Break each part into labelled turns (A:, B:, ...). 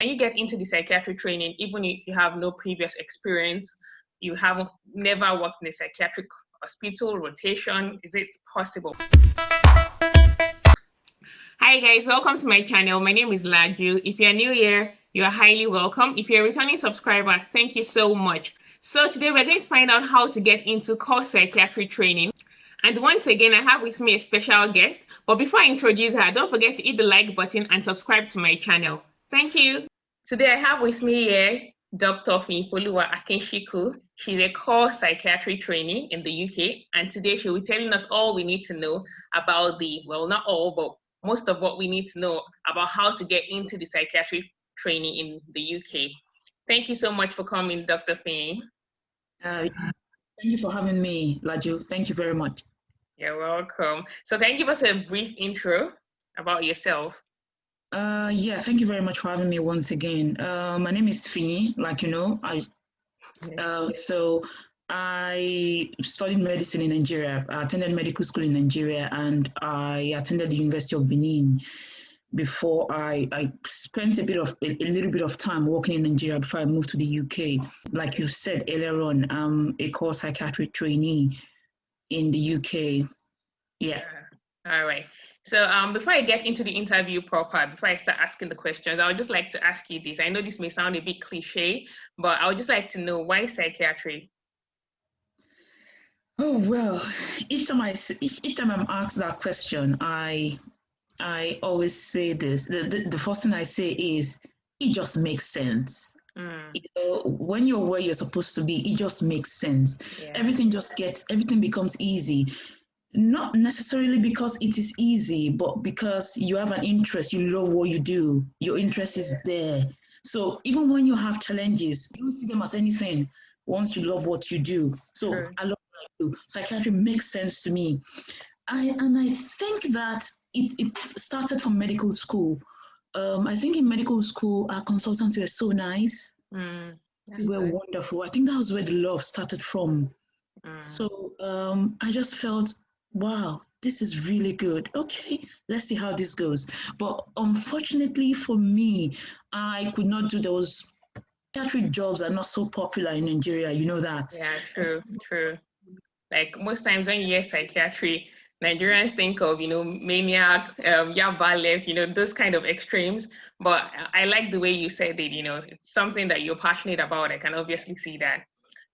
A: Can you get into the psychiatric training even if you have no previous experience? You haven't never worked in a psychiatric hospital rotation? Is it possible? Hi guys, welcome to my channel. My name is Laju. If you're new here, you are highly welcome. If you're a returning subscriber, thank you so much. So today we're going to find out how to get into core psychiatry training. And once again, I have with me a special guest. But before I introduce her, don't forget to hit the like button and subscribe to my channel. Thank you. Today I have with me here Dr. Fiyin Akinsiku. She's a core psychiatry trainee in the UK. And today she'll be telling us all we need to know about well, not all, but most of what we need to know about how to get into the psychiatry training in the UK. Thank you so much for coming, Dr. Fiyin.
B: Thank you for having me, Laju. Thank you very much.
A: You're welcome. So can you give us a brief intro about yourself?
B: Yeah, thank you very much for having me once again. My name is Fiyin, like you know. So I studied medicine in Nigeria. I attended medical school in Nigeria, and I attended the University of Benin before I spent a little bit of time working in Nigeria before I moved to the UK. Like you said earlier on, I'm a core psychiatry trainee in the UK. Yeah.
A: All right. So before I get into the interview proper, before I start asking the questions, I would just like to ask you this. I know this may sound a bit cliche, but I would just like to know, why psychiatry?
B: Oh, well, each time I'm asked that question, I always say this. The first thing I say is, it just makes sense. You know, when you're where you're supposed to be, it just makes sense. Yeah. Everything becomes easy. Not necessarily because it is easy, but because you have an interest, you love what you do, your interest is there. So even when you have challenges, you don't see them as anything once you love what you do. So sure. I love what I do. Psychiatry makes sense to me. I think that it started from medical school. I think in medical school, our consultants were so nice. They were wonderful. I think that was where the love started from. So I just felt, wow, this is really good. Okay, let's see how this goes. But unfortunately for me, I could not do those. Psychiatric jobs are not so popular in Nigeria, you know that.
A: Yeah, true. Like most times when you hear psychiatry, Nigerians think of, maniac, yaba left, those kind of extremes. But I like the way you said it, it's something that you're passionate about. I can obviously see that.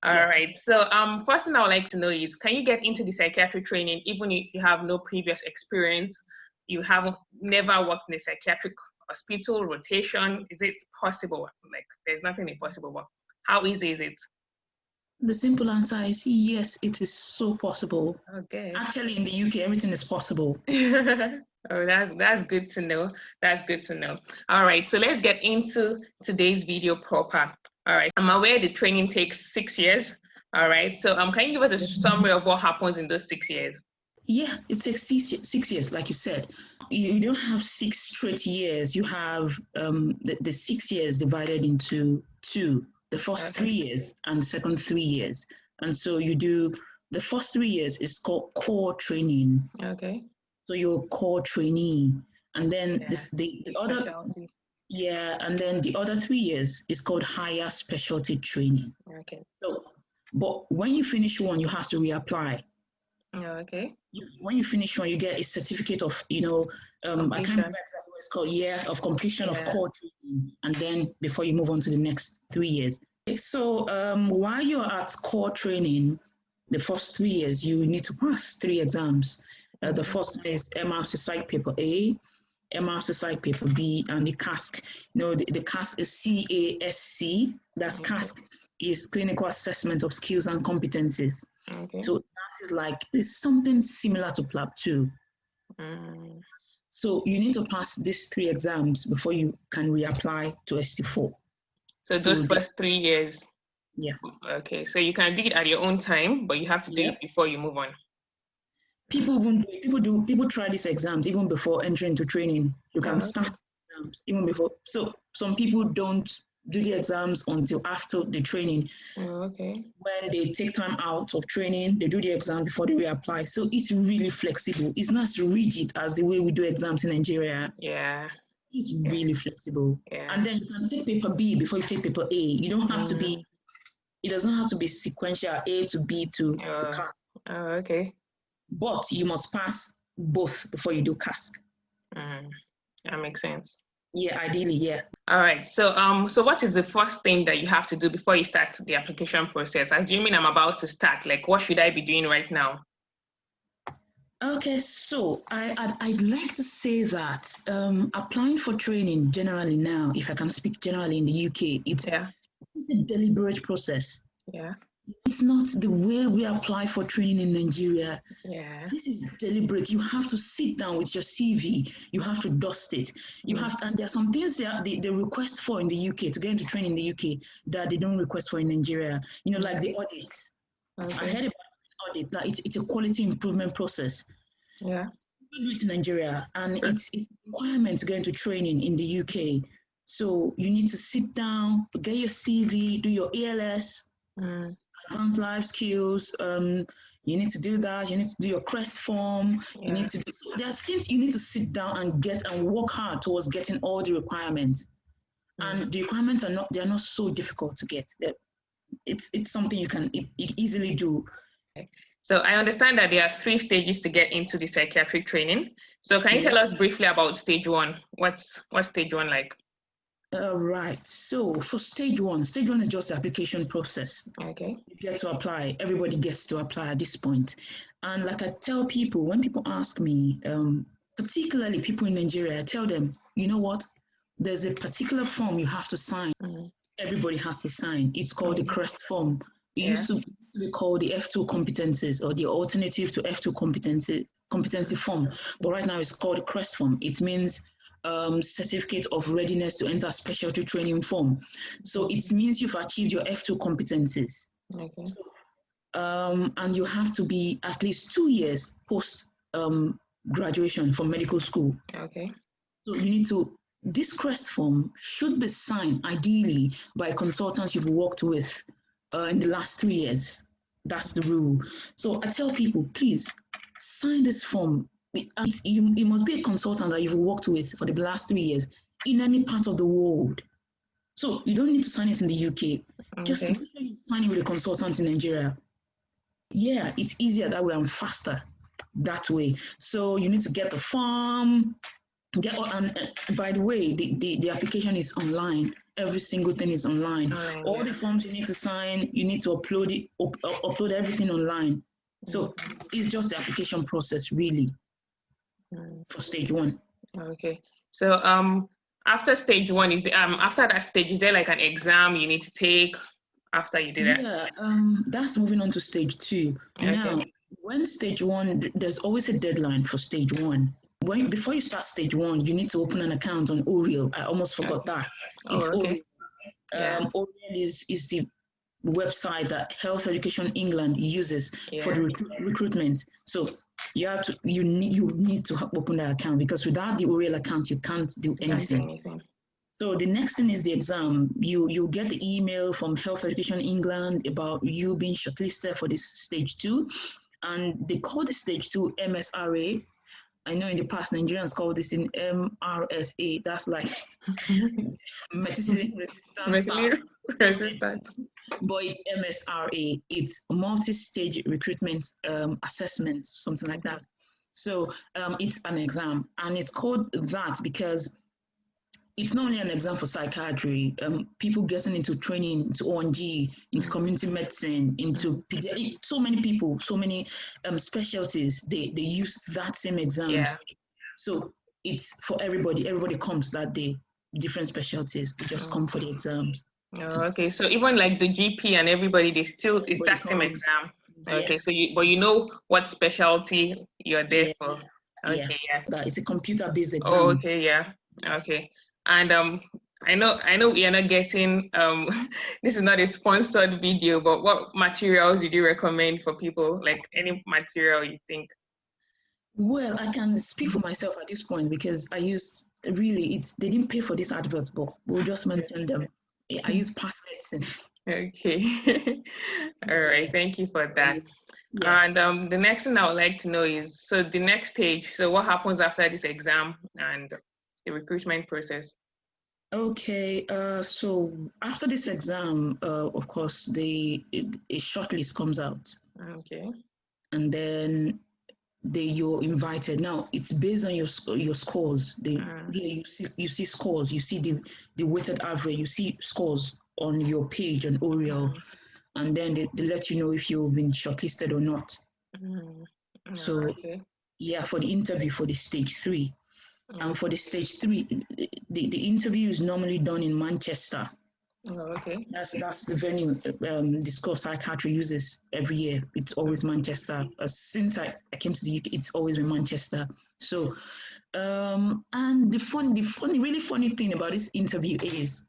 A: All right. So first thing I would like to know is, can you get into the psychiatric training even if you have no previous experience? You haven't never worked in a psychiatric hospital rotation? Is it possible? Like, there's nothing impossible, but how easy is it?
B: The simple answer is yes, it is so possible.
A: Okay.
B: Actually, in the UK, everything is possible.
A: Oh, that's good to know. That's good to know. All right. So let's get into today's video proper. All right, I'm aware the training takes 6 years. All right, so can you give us a summary of what happens in those 6 years?
B: Yeah, it takes 6 years, like you said. You don't have 6 straight years. You have the 6 years divided into 2. The first 3 years and the second 3 years. And so you do, the first 3 years is called core training.
A: Okay. So
B: you're a core trainee. And then the other... Specialty. Yeah, and then the other 3 years is called higher specialty training.
A: Okay. So,
B: but when you finish one, you have to reapply.
A: Okay.
B: When you finish one, you get a certificate of, I can't remember exactly what it's called, of completion of core training, and then before you move on to the next 3 years. So while you're at core training, the first 3 years, you need to pass 3 exams. The first one is MSRA Psych Paper A, MSRA Psych Paper B, and the CASC. The CASC is CASC. That's CASC is Clinical Assessment of Skills and Competencies. Okay. So that is something similar to PLAB 2. So you need to pass these 3 exams before you can reapply to ST4.
A: So those first 3 years.
B: Yeah.
A: Okay. So you can do it at your own time, but you have to do it before you move on.
B: People try these exams even before entering into training. You can start exams even before. So some people don't do the exams until after the training.
A: Okay.
B: When they take time out of training, they do the exam before they reapply. So it's really flexible. It's not as rigid as the way we do exams in Nigeria.
A: Yeah.
B: It's really flexible.
A: Yeah.
B: And then you can take paper B before you take paper A. You don't have to be, it doesn't have to be sequential A to B to the CASC.
A: Oh, okay.
B: But you must pass both before you do CASC.
A: That makes sense.
B: Yeah, ideally, yeah.
A: All right. So so what is the first thing that you have to do before you start the application process? Assuming I'm about to start, like what should I be doing right now?
B: Okay, so I'd like to say that applying for training generally now, if I can speak generally in the UK, it's a deliberate process.
A: Yeah.
B: It's not the way we apply for training in Nigeria.
A: Yeah.
B: This is deliberate. You have to sit down with your CV. You have to dust it. You have to, and there are some things that they request for in the UK to get into training in the UK that they don't request for in Nigeria. You know, like the audits. Okay. I heard about audit. Like it's a quality improvement process.
A: Yeah.
B: We do it in Nigeria, and it's a requirement to get into training in the UK. So you need to sit down, get your CV, do your ALS. Advanced life skills, you need to do that. You need to do your CREST form. You need to do, there are things you need to sit down and get and work hard towards getting all the requirements. And the requirements are not, they're not so difficult to get. It's something you can easily do.
A: So I understand that there are 3 stages to get into the psychiatric training. So can you tell us briefly about stage 1? What's stage 1 like?
B: Right. So for stage 1 is just the application process.
A: Okay.
B: You get to apply. Everybody gets to apply at this point. And like I tell people, when people ask me, particularly people in Nigeria, I tell them, you know what? There's a particular form you have to sign. Everybody has to sign. It's called the CREST form. It used to be called the F2 competencies or the alternative to F2 competency form. But right now it's called the CREST form. It means certificate of readiness to enter specialty training form. So it means you've achieved your F2 competencies. Okay. So, and you have to be at least 2 years post graduation from medical school. Okay. So you need to, this CREST form should be signed ideally by consultants you've worked with in the last 3 years. That's the rule. So I tell people, please sign this form. You must be a consultant that you've worked with for the last 3 years in any part of the world. So you don't need to sign it in the UK. Okay. Just sign it with a consultant in Nigeria. Yeah, it's easier that way and faster that way. So you need to get the form. And by the way, the application is online. Every single thing is online. All the forms you need to sign, you need to upload it, upload everything online. So it's just the application process, really. For stage 1. Okay. So after stage 1 is after that stage, is there like an exam you need to take after you do that? Yeah, that's moving on to stage 2. Okay. Now, when stage 1, there's always a deadline for stage 1. Before you start stage 1, you need to open an account on Oriel. I almost forgot that. It's Oriel. Oriel is the website that Health Education England uses for the recruitment. So you need to open that account, because without the Oriel account you can't do anything. So the next thing is the exam. You get the email from Health Education England about you being shortlisted for this stage 2, and they call the stage 2 MSRA. I know in the past Nigerians call this in MRSA. That's like medicine resistance. But it's MSRA. It's multi-stage recruitment assessment, something like that. So it's an exam, and it's called that because it's not only an exam for psychiatry. People getting into training, into ONG, into community medicine, into so many people, so many specialties. They use that same exams. Yeah. So it's for everybody. Everybody comes that day. Different specialties. They just come for the exams. Oh, okay. So even like the GP and everybody, it's that same exam. Okay. Yes. So you know what specialty you're there for. Okay. Yeah. That is a computer-based exam. Oh, okay. Yeah. Okay. And I know we are not getting this is not a sponsored video, but what materials would you recommend for people? Like any material you think? Well, I can speak for myself at this point because I use they didn't pay for this advert, but we'll just mention them. I use past medicine. Okay. All right. Thank you for that. Yeah. And the next thing I would like to know is, so the next stage, so what happens after this exam and
A: the recruitment process?
B: Okay, so after this exam, of course, a shortlist comes out.
A: Okay.
B: And then you're invited. Now it's based on your scores. Here you see scores. You see the weighted average. You see scores on your page on Oriel, and then they let you know if you've been shortlisted or not. So yeah, for the interview for the stage 3, and for the stage 3, the interview is normally done in Manchester.
A: Okay.
B: That's the venue the Core Psychiatry uses every year. It's always Manchester. Since I came to the UK, it's always been Manchester. So, and the really funny thing about this interview is,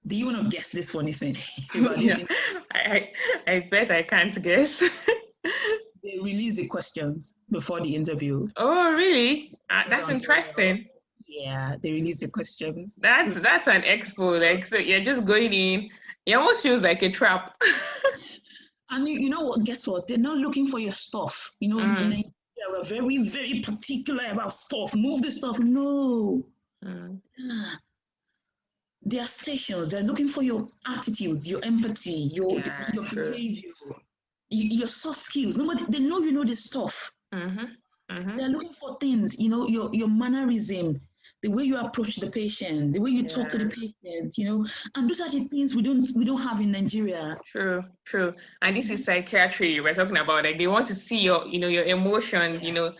B: do you want to guess this funny thing?
A: I bet I can't guess.
B: They release the questions before the interview.
A: Oh, really? That's interesting.
B: Yeah, they release the questions.
A: That's an expo. Like, so you're just going in. It almost feels like a trap.
B: And you know what? Guess what? They're not looking for your stuff. You know, in Nigeria, we're very, very particular about stuff. Move the stuff. No. There are stations. They're looking for your attitude, your empathy, your behavior, your soft skills. They know you know this stuff. They're looking for things. You know, your mannerism, the way you approach the patient, the way you talk to the patient, you know, and those are the things we don't have in Nigeria.
A: True. And this is psychiatry we're talking about. Like, they want to see your emotions, you're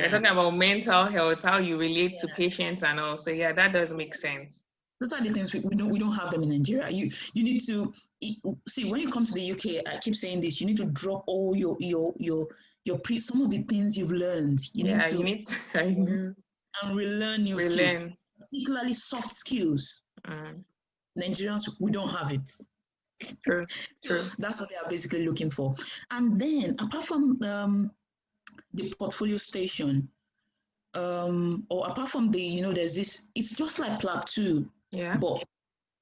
A: talking about mental health, how you relate to patients and all. So yeah, that does make sense.
B: Those are the things we don't have them in Nigeria. You need to see, when you come to the UK, I keep saying this, you need to drop all some of the things you've learned. You need to and relearn new skills, particularly soft skills. Nigerians, we don't have it.
A: True.
B: That's what they are basically looking for. And then, apart from the portfolio station, or apart from there's this, it's just like PLAB 2.
A: Yeah.
B: But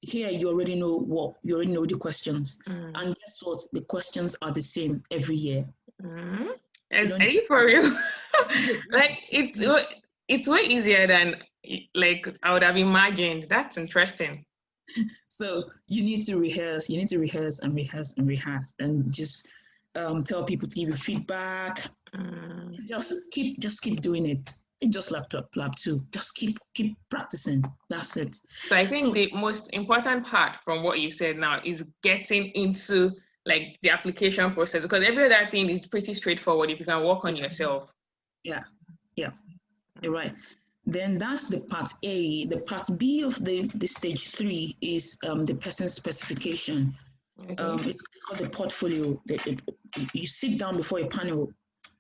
B: here you already know the questions. And guess what? The questions are the same every year.
A: Are you for real? Like, it's way easier than like I would have imagined. That's interesting.
B: So you need to rehearse. You need to rehearse and rehearse and rehearse, and just tell people to give you feedback. Just keep doing it. It's just like PLAB 2. Just keep practicing. That's it.
A: So I think the most important part from what you said now is getting into like the application process, because every other thing is pretty straightforward if you can work on yourself. Yeah,
B: you're right. Then that's the part A. The part B of the stage 3 is the person specification. It's called the portfolio. You sit down before a panel,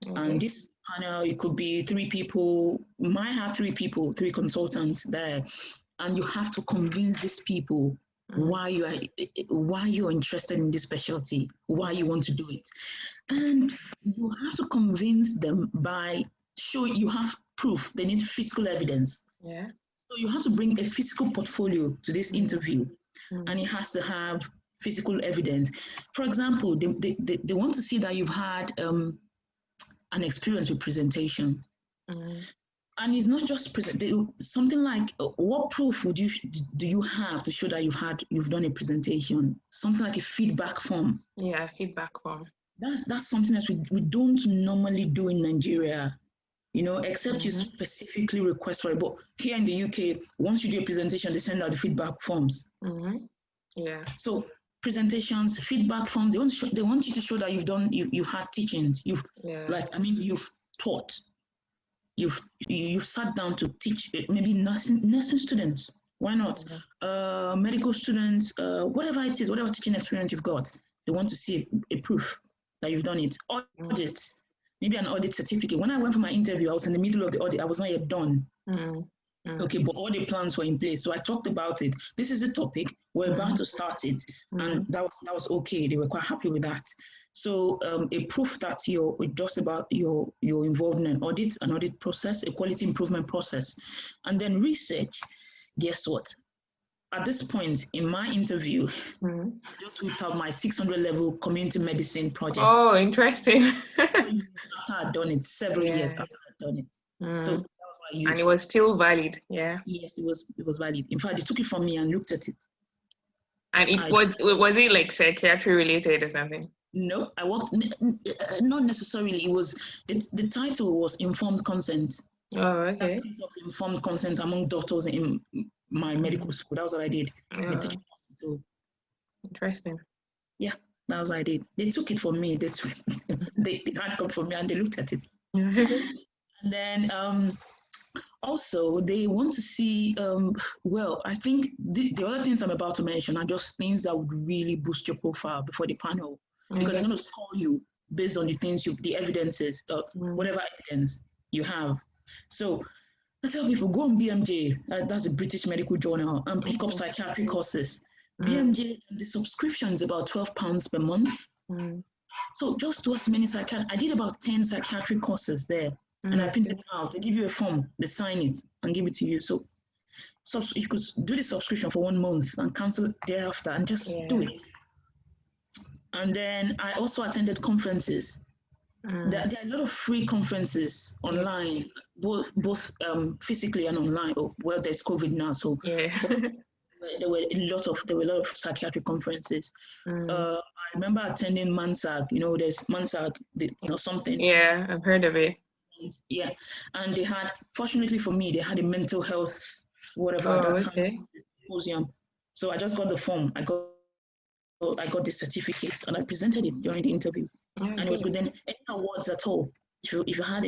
B: and this panel, it could be 3 people. Might have 3 people, 3 consultants there, and you have to convince these people why you're interested in this specialty, why you want to do it, and you have to convince them by showing you have proof. They need physical evidence.
A: Yeah.
B: So you have to bring a physical portfolio to this interview, and it has to have physical evidence. For example, they want to see that you've had an experience with presentation. And it's not just something like, what proof do you have to show that you've done a presentation? Something like a feedback form.
A: Yeah, feedback form.
B: That's something that we don't normally do in Nigeria, except you specifically request for it. But here in the UK, once you do a presentation, they send out the feedback forms.
A: Yeah.
B: So presentations, feedback forms, they want you to show that you've had teachings. You've taught. You've sat down to teach, maybe nursing students. Why not? Medical students, whatever it is, whatever teaching experience you've got, they want to see a proof that you've done it. Audits, maybe an audit certificate. When I went for my interview, I was in the middle of the audit. I was not yet done. Okay, but all the plans were in place. So I talked about it. This is a topic. We're about to start it. And that was okay. They were quite happy with that. So a proof that you're just about you're involved in an audit process, a quality improvement process. And then research, guess what? At this point in my interview, I just whipped out my 600 level community medicine project.
A: Oh, interesting.
B: After I'd done it, several years after I'd done it. So that was why
A: And it was still valid, yeah.
B: Yes, it was valid. In fact, they took it from me and looked at it.
A: And was it like psychiatry related or something?
B: No, I worked, not necessarily. It was, the title was informed consent.
A: Oh, okay.
B: Of informed consent among doctors in my medical school. That was what I did.
A: Oh. Interesting.
B: Yeah, that was what I did. They took it from me. They handcuffed for me and they looked at it. And then also they want to see, well, I think the other things I'm about to mention are just things that would really boost your profile before the panel. Because I'm going to score you based on the things, the evidences, whatever evidence you have. So I tell people, go on BMJ, that's a British medical journal, and pick up psychiatric courses. BMJ, the subscription is about £12 per month. So just do as many I did about 10 psychiatric courses there, and I printed them out. They give you a form, they sign it, and give it to you. So you could do the subscription for 1 month and cancel thereafter, and just do it. And then I also attended conferences. There are a lot of free conferences online, both physically and online. Oh, well, there's COVID now, so there were a lot of psychiatric conferences. I remember attending MANSAG. There's MANSAG, something.
A: Yeah, I've heard of it.
B: Yeah, and they had, fortunately for me, they had a mental health whatever time symposium. So I just got the form. I got the certificate and I presented it during the interview. And it was good. Then any awards at all, if you've had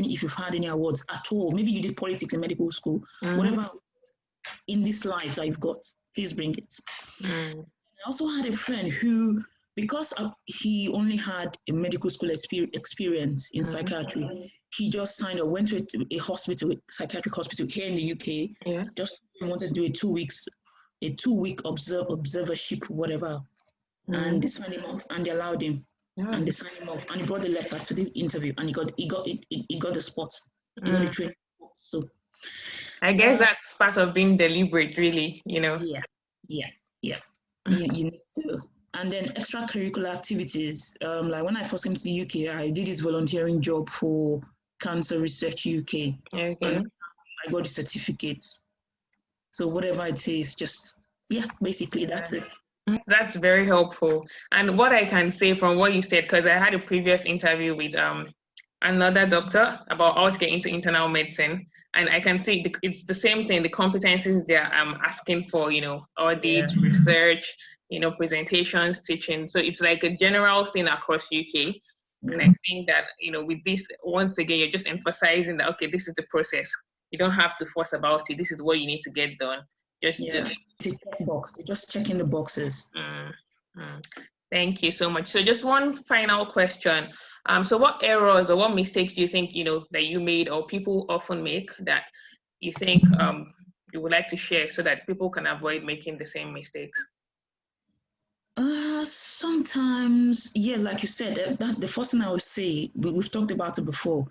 B: any awards at all, maybe you did politics in medical school, whatever in this life that you've got, please bring it. I also had a friend who, because he only had a medical school experience in psychiatry, he just signed up, went to a hospital, a psychiatric hospital here in the UK, just wanted to do a 2 week observership, whatever. And they signed him off, and they allowed him, and they signed him off, and he brought the letter to the interview, and he got the spot, he got the training. So,
A: I guess that's part of being deliberate, really, Yeah.
B: You need to. And then extracurricular activities, like when I first came to the UK, I did this volunteering job for Cancer Research UK. And I got the certificate. So whatever it is, just basically that's it.
A: That's very helpful. And what I can say from what you said, because I had a previous interview with another doctor about how to get into internal medicine, and I can see it's the same thing, the competencies they're asking for, audit, research, presentations, teaching. So it's like a general thing across UK. And I think that, with this, once again, you're just emphasizing that, okay, this is the process. You don't have to force about it. This is what you need to get done. Just do it.
B: It's a checkbox. They're just checking the boxes.
A: Thank you so much. So just one final question. So what errors or what mistakes do you think, that you made or people often make that you think you would like to share so that people can avoid making the same mistakes?
B: Sometimes, like you said, that's the first thing I would say. We've talked about it before.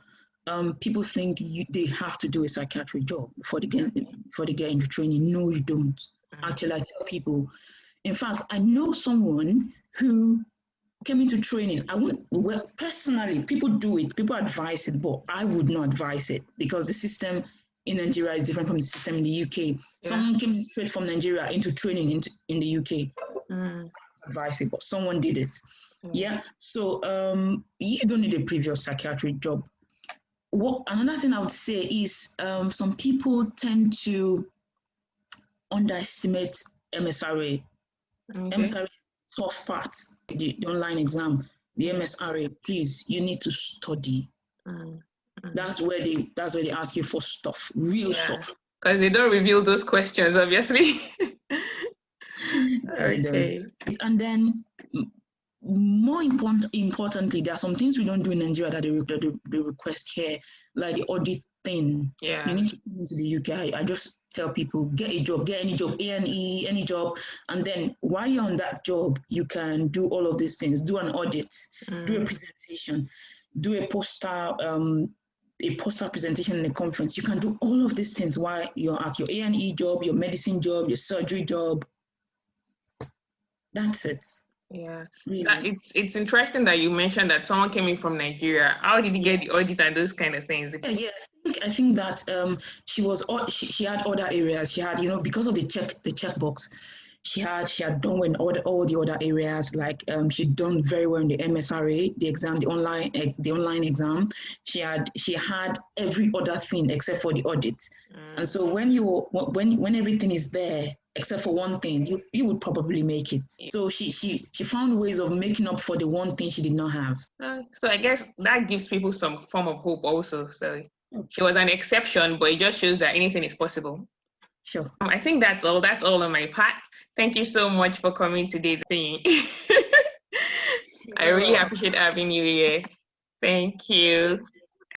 B: People think they have to do a psychiatric job before they get into training. No, you don't. Actually, I tell people. In fact, I know someone who came into training. Personally, people do it. People advise it, but I would not advise it because the system in Nigeria is different from the system in the UK. Someone came straight from Nigeria into training in the UK. Advise it, but someone did it. So you don't need a previous psychiatric job. Another thing I would say is some people tend to underestimate MSRA. MSRA is the tough part, the online exam, the MSRA. Please, you need to study. That's where they ask you for stuff, real stuff.
A: Because they don't reveal those questions, obviously. Okay.
B: And then more importantly, there are some things we don't do in Nigeria that they request here, like the audit thing. You need to come into the UK. I just tell people, get a job, get any job, A&E, any job, and then while you're on that job, you can do all of these things. Do an audit, do a presentation, do a poster presentation in a conference. You can do all of these things while you're at your A&E job, your medicine job, your surgery job. That's it.
A: Yeah,
B: really.
A: it's interesting that you mentioned that someone came in from Nigeria. How did you get the audit and those kind of things?
B: Yeah. I think that she had other areas. She had, because of the checkbox, she had done well in all the other areas. Like she'd done very well in the MSRA, the exam, the online exam. She had every other thing except for the audit. And so when everything is there except for one thing, you would probably make it. So she found ways of making up for the one thing she did not have.
A: So I guess that gives people some form of hope also. So she was an exception, but it just shows that anything is possible.
B: Sure.
A: I think that's all. That's all on my part. Thank you so much for coming today. I really appreciate having you here. Thank you.